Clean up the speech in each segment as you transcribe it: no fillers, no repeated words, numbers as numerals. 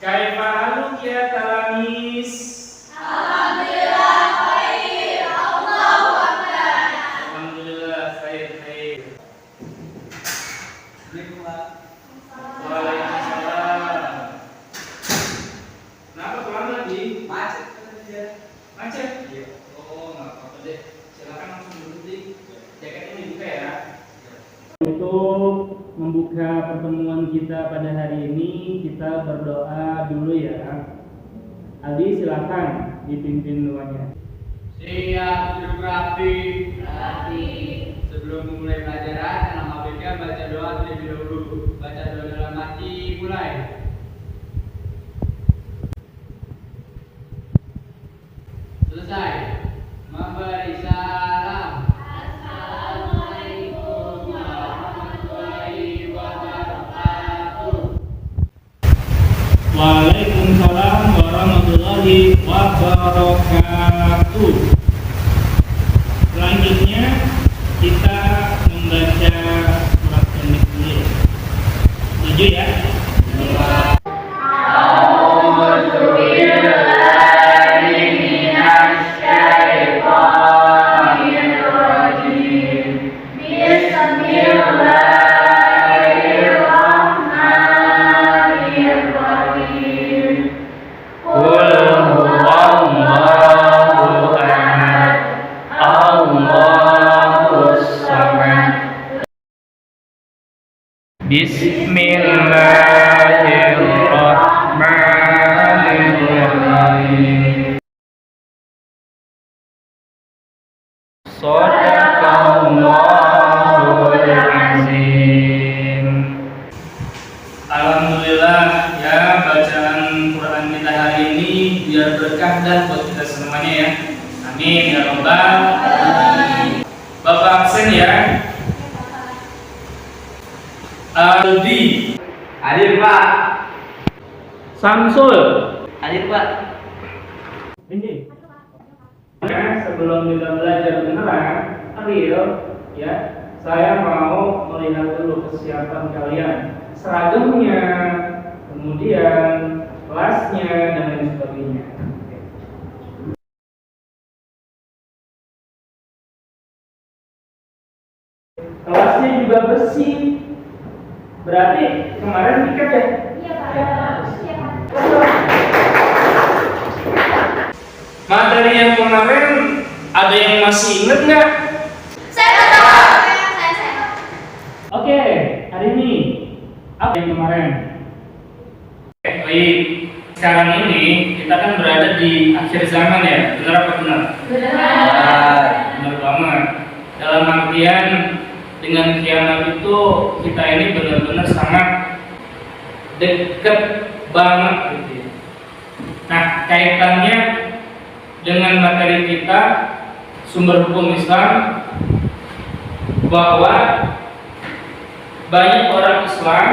Kaifa haluk ya talamis? Alhamdulillah khair. Allahu akbar. Alhamdulillah khair. Waalaikumsalam. Kenapa pulang lagi? Macet. Macet? Iya. Oh, nggak apa-apa deh. Silakan langsung duduk di jaketnya dibuka ya. Untuk membuka pertemuan kita pada hari ini, kita berdoa dulu ya. Aldi, silakan dipimpin doanya. Siap, duduk rapi. Sebelum memulai pelajaran, dalam ABK baca doa terlebih dahulu. Baca doa dalam hati, mulai. Selesai. Memberi salam. Assalamualaikum warahmatullahi wabarakatuh. Waalaikumsalam warahmatullahi wabarakatuh. Selanjutnya kita membaca surat pendek dulu. Setuju ya? Bismillahirrahmanirrahim. Shadaqallahul azim. Alhamdulillah ya, bacaan Quran kita hari ini biar berkah dan buat kita semuanya ya. Amin ya rabbal alamin. Bapak absen ya. Aldi. Hadir, Pak. Samsul. Hadir, Pak. Ini. Sebelum kita belajar beneran, real, ya, saya mau melihat dulu kesiapan kalian, seragamnya, kemudian kelasnya dan lain sebagainya. Kelasnya juga bersih. Berarti kemarin dikat ya? Iya, Pak. Materi yang kemarin ada yang masih inget nggak? Saya tahu. Oke, hari ini apa yang kemarin? Baik, sekarang ini kita kan berada di akhir zaman ya, benar apa benar? Benar banget. Dalam artian dengan kiamat itu kita ini benar-benar sangat dekat banget gitu. Nah, kaitannya dengan materi kita sumber hukum Islam, bahwa banyak orang Islam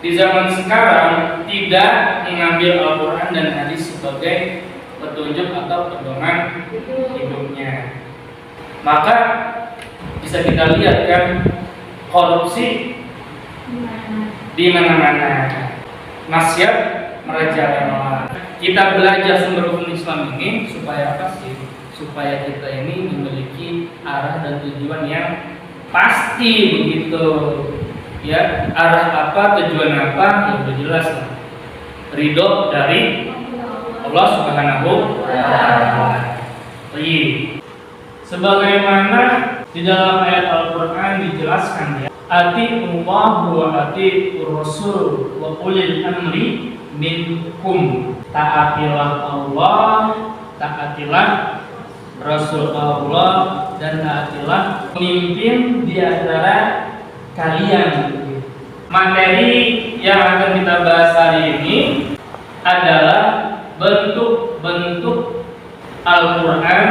di zaman sekarang tidak mengambil Al-Quran dan hadis sebagai petunjuk atau pedoman hidupnya. Maka bisa kita lihat kan, korupsi di mana-mana, maksiat merajalela. Kita belajar sumber hukum Islam ini supaya apa sih? Supaya kita ini memiliki arah dan tujuan yang pasti begitu. Ya, arah apa, tujuan apa, ya udah jelas lah. Ridho dari Allah Subhanahu wa ta'ala. Sebagaimana di dalam ayat Al-Quran dijelaskan ya, ati'ullah wa ati'ur rasul wa ulil amri minkum. Taatilah Allah, taatilah Rasul Allah, dan taatilah pemimpin di antara kalian. Materi yang akan kita bahas hari ini adalah bentuk-bentuk Al-Quran,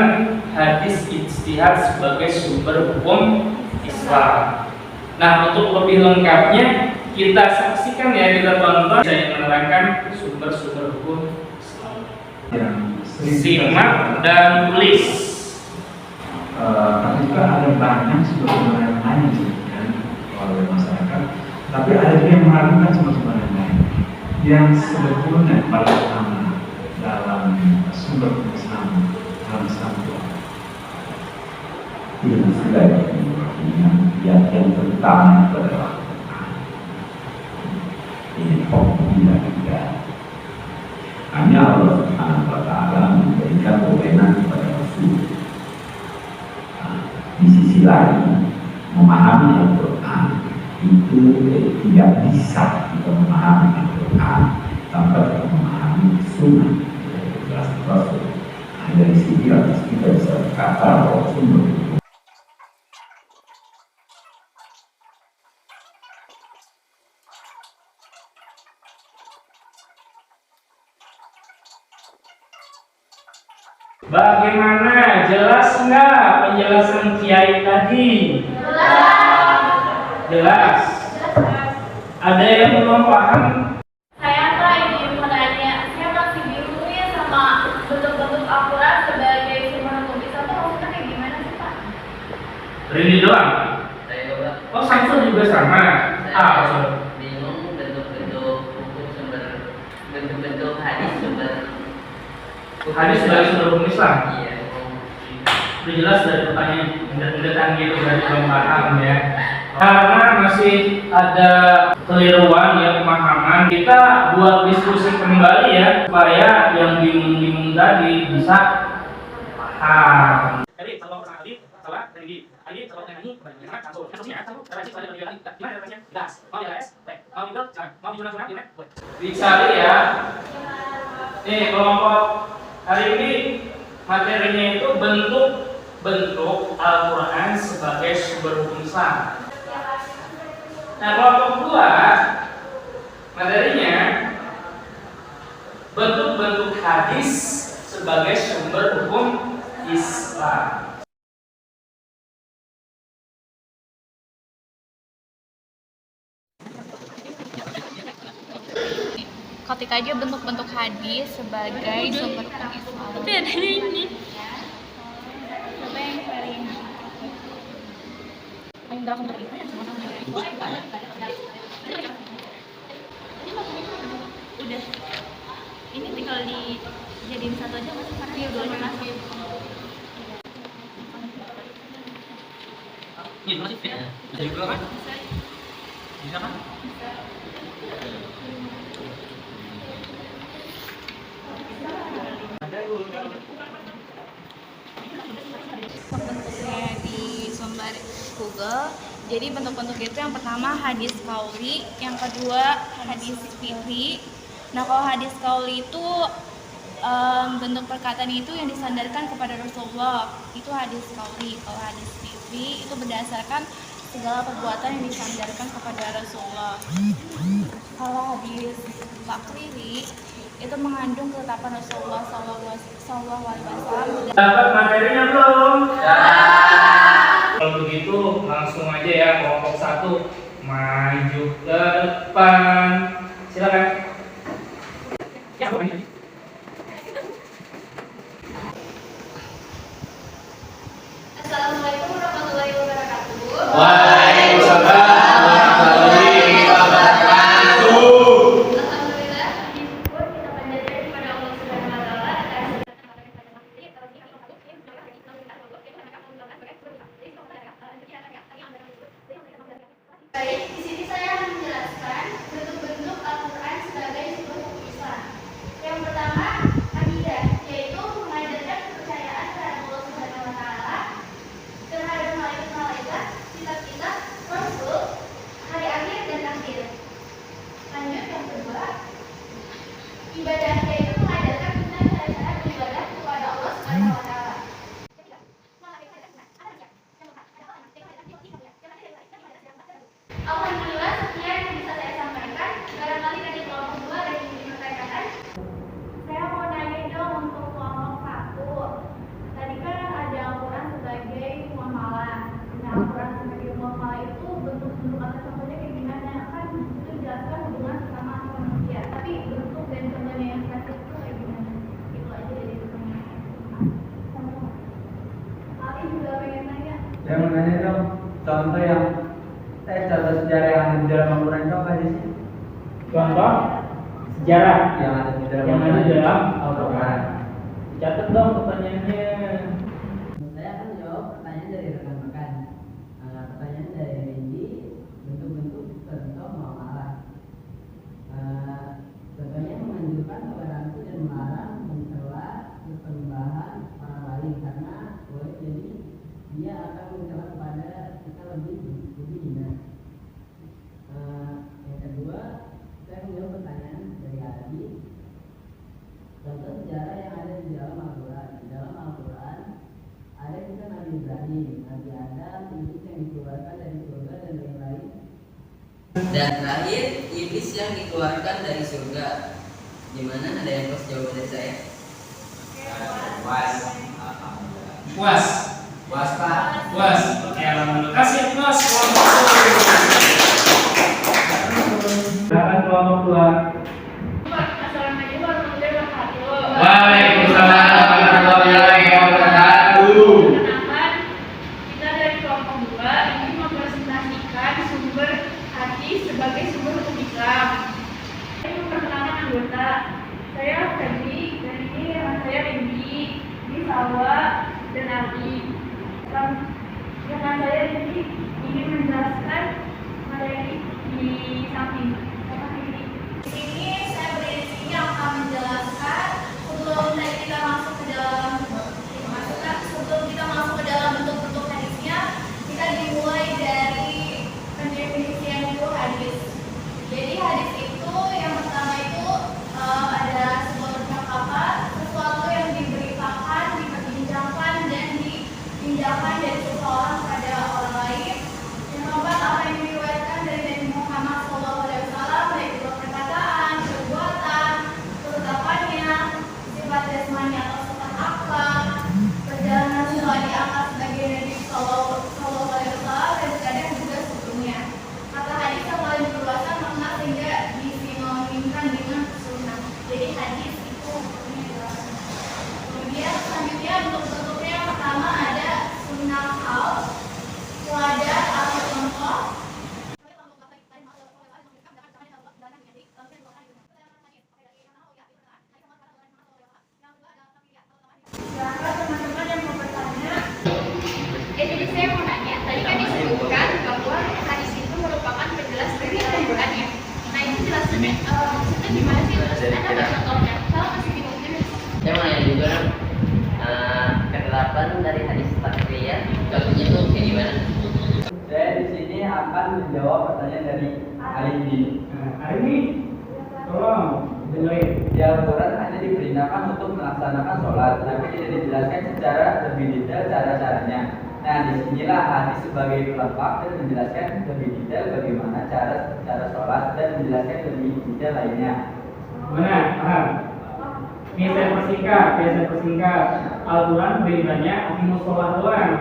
hadis, ijtihad sebagai sumber hukum Islam. Nah, untuk lebih lengkapnya kita saksikan ya, kita tonton saya menerangkan sumber-sumber hukum Islam. Simak dan tulis. Tapi juga ada banyak sumber-sumber yang lain sih kan oleh masyarakat. Tapi ada juga yang meragukan sumber-sumber yang lain. yang sebetulnya paling utama dalam sumber Islam dalam Islam itu sudah yang pertama adalah ini pokoknya juga hanya Allah Subhanahu wa Ta'ala memberikan wewenang kepada Rasul. Di sisi lain memahami Al-Quran itu tidak bisa kita memahami Al-Quran tanpa kita memahami Sunnah jelas Rasul. Dari sini kita bisa berkata bahwa sumber Bagaimana? Jelas nggak penjelasan Kiai tadi? Jelas. Ada yang belum paham? Saya ini mau nanya, saya masih bingung ya sama bentuk-bentuk Al-Quran sebagai sumber hukum Islam itu maksudnya kayak gimana sih Pak? Rini doang? Saya juga Oh, Samsul juga sama? Maksud? bingung bentuk-bentuk hukum sumber, bentuk-bentuk hadis sumber Hadis sebagai sumber hukum Islam? Iya. Udah jelas dari pertanyaan mendetan gitu dari belum paham ya. Karena masih ada keliruan ya pemahaman, kita buat diskusi kembali ya supaya yang bingung-bingung tadi bisa paham. Jadi kalau pernah kali salah dari ini kalau nyanyi bagaimana kasus kasusnya satu terasi pada bagian gimana caranya gas mau ya es mau itu mau gimana gimana dicari ya. Nih kelompok hari ini materinya itu bentuk Al-Quran sebagai sumber hukum Islam. Nah, kelompok kedua materinya bentuk hadis sebagai sumber hukum Islam. Ketik aja bentuk-bentuk hadis sebagai sumber hukum Islam. Tapi ada ini. Coba yang paling udah. Ini tinggal dijadiin satu aja masih karena dia dulunya masih. Ini masih fit. Bisa juga kan? Bisa kan? Bentuknya di sumber Google. Jadi bentuk-bentuk itu yang pertama hadis qauli, yang kedua hadis fiqhi. Nah, kalau hadis qauli itu bentuk perkataan itu yang disandarkan kepada Rasulullah, itu hadis qauli. Kalau hadis fiqhi itu berdasarkan segala perbuatan yang disandarkan kepada Rasulullah. Kalau hadis takriri itu mengandung ketetapan Rasulullah Sallallahu Alaihi Wasallam. Dapat materinya belum? Kalau begitu langsung aja ya kelompok 1 maju ke depan. Silakan. Ya, Assalamualaikum warahmatullahi wabarakatuh. Waalaikumsalam warahmatullahi wabarakatuh. Alhamdulillah, syukur kita panjatkan kepada Allah Subhanahu wa Ta'ala atas baik, di sini saya akan menjelaskan bentuk-bentuk Al-Quran sebagai sumber hukum Islam. Yang pertama, akidah, yaitu mengajarkan kepercayaan terhadap Allah Subhanahu wa Ta'ala, terhadap malaikat-malaikat, kitab-kitab, rasul, hari akhir dan takdir. Lanjut yang kedua, ibadah, yaitu mengajarkan tentang cara-cara beribadah kepada Allah Subhanahu wa Ta'ala. Alhamdulillah, sekian yang bisa saya sampaikan. Barangkali dari kelompok 2 ada yang ingin dipertanyakan. Saya mau nanya dong untuk kelompok 1. Tadi kan ada Al-Quran sebagai muamalah. Nah, Al-Quran sebagai muamalah itu bentuk-bentuk atau contohnya kayak gimana? Kan itu jelaskan hubungan sesama manusia. Tapi bentuk dan contohnya yang spesifik itu kayak gimana? Itu aja dari pertanyaan. Ali juga pengen nanya. Saya mau nanya dong, contoh contoh sejarah yang ada di dalam Al-Quran itu apa aja sih? Contoh sejarah yang ada di dalam yang ada di dalam Al-Quran. Catat dong pertanyaannya. Saya akan jawab pertanyaan dari rekan-rekan. Pertanyaan dari Rendy, bentuk-bentuk contoh muamalah. Contohnya menganjurkan toleransi dan melarang mencela persembahan orang lain karena boleh jadi dia akan mencela kepada kita lebih hina. Yang kedua, saya menjawab pertanyaan dari Adi. Contoh sejarah yang ada di dalam Al-Quran. Di dalam Al-Quran ada kisah Nabi Ibrahim, Nabi Adam, iblis yang dikeluarkan dari surga dan lain-lain. Dan terakhir, iblis yang dikeluarkan dari surga. Gimana? Ada yang plus jawaban dari saya? Was. Puas. Was Pak. Puas. Oke, alhamdulillah. Kasih plus silakan kelompok dua. Assalamualaikum warahmatullahi wabarakatuh. Waalaikumsalam warahmatullahi wabarakatuh. Perkenalkan, kita dari kelompok 2 ingin mempresentasikan sumber hadis sebagai sumber hukum Islam. Saya memperkenalkan anggota. Saya Febri, dan ini saya Rindy, ini Sawa, dan Ali. Dengan saya Rindy ingin menjelaskan materi di samping. Di sini saya berdiri akan menjelaskan sebelum kita masuk ke dalam bentuk-bentuk hadisnya, kita dimulai dari pendefinisian dulu hadis. Jadi hadis itu yang pertama itu ada sebuah percakapan, sesuatu yang diberitakan, diperbincangkan dan dipindahkan dari seseorang kepada orang lain. Yang keempat, apa yang diriwayatkan dari Nabi Muhammad SAW, baik itu perkataan, perbuatan, ketetapannya, sifat jasmani atau sifat akhlak, perjalanan setelah diangkat sebagai Nabi SAW, dan kadang juga sebelumnya. Kata hadis yang paling berluasan makna sehingga disinonimkan dengan sunnah. Jadi hadis itu kemudian selanjutnya bentuk-bentuknya yang pertama ada sunnah hal, teladan atau contoh. Silahkan teman-teman yang mau bertanya. Jadi saya mau nanya, tadi kan disebutkan bahwa hadis itu merupakan penjelas dari Al-Quran ya. Nah itu jelasnya maksudnya gimana sih? Ada nggak contohnya? Kalau masih bingung ini. Saya mau nanya juga, ketetapan dari hadis takriyah, contohnya tuh kayak gimana? Saya di sini akan menjawab pertanyaan dari Alindi. Nah, hari ini tolong dengerin. Di Al-Quran hanya diperintahkan untuk melaksanakan sholat, tapi tidak dijelaskan secara lebih detail cara-caranya. Nah, disinilah hadis sebagai pelengkap dan menjelaskan lebih detail bagaimana cara sholat dan menjelaskan lebih detail lainnya. Benar, paham? Ini saya persingkat. Al-Quran berimannya aqimus sholat doang.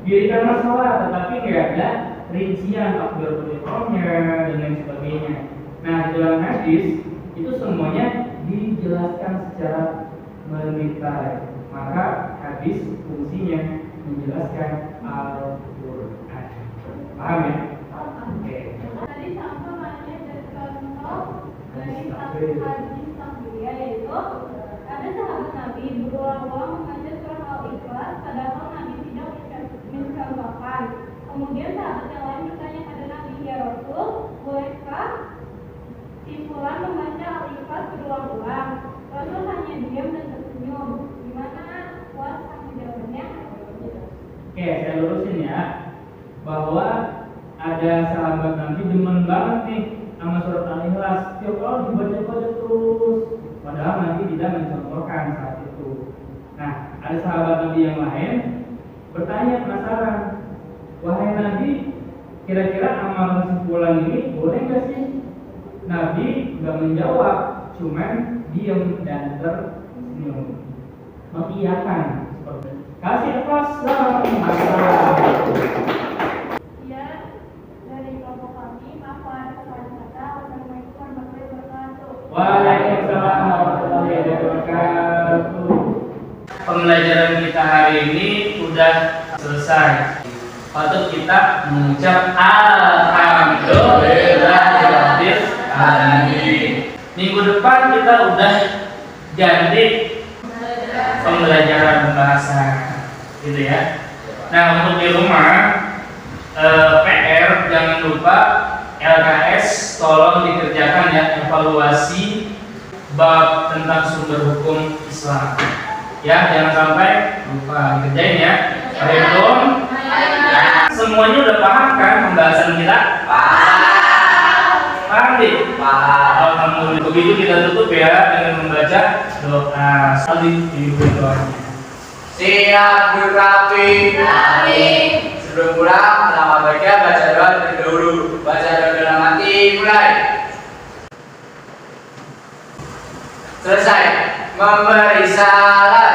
Dirikanlah sholat, tetapi nggak ada rincian takbiratul ihramnya dan lain sebagainya. Nah, di dalam hadis itu semuanya dijelaskan secara mendetail. Maka hadis fungsinya menjelaskan Al-Quran. Paham ya? Oke. Tadi sama maknanya dari contoh dari hadis takbiriyah yaitu ada sahabat Nabi berulang-ulang membaca surah Al-Ikhlas padahal Nabi tidak mencontohkan. Kemudian sahabat yang lain bertanya pada Nabi, ya Rasul, bolehkah si fulan membaca Al-Ikhlas berulang-ulang? Rasul hanya diam dan tersenyum. Gimana puas sama jawabannya? Oke, saya lurusin ya, bahwa ada sahabat Nabi demen banget nih sama surat Al-Ikhlas. Tiap orang dibaca-baca terus, padahal Nabi tidak mencontohkan saat itu. Nah, ada sahabat Nabi yang lain bertanya penasaran, wahai Nabi, kira-kira amalan si fulan ini boleh nggak sih? Nabi nggak menjawab, cuman diam dan tersenyum, mengiyakan seperti itu. Kasih pas Ya, dari kelompok kami, apa ada kesalahan kata? Assalamualaikum warahmatullahi wabarakatuh. Waalaikumsalam warahmatullahi wabarakatuh. Pembelajaran kita hari ini sudah selesai. Patut kita mengucap alhamdulillahirabbil alamin. Minggu depan kita udah ganti pembelajaran bahasa, gitu ya. Nah, untuk di rumah PR jangan lupa LKS tolong dikerjakan ya, evaluasi bab tentang sumber hukum Islam. Ya, jangan sampai lupa dikerjain ya. Belum? Semuanya udah paham kan pembahasan kita? Paham deh? Alhamdulillah. Begitu kita tutup ya dengan membaca doa. Salih di doanya. Siap Guru Rapi. Sebelum pulang, pertama baca doa terlebih dahulu. Baca doa dalam hati, mulai. Selesai. Memberi salam.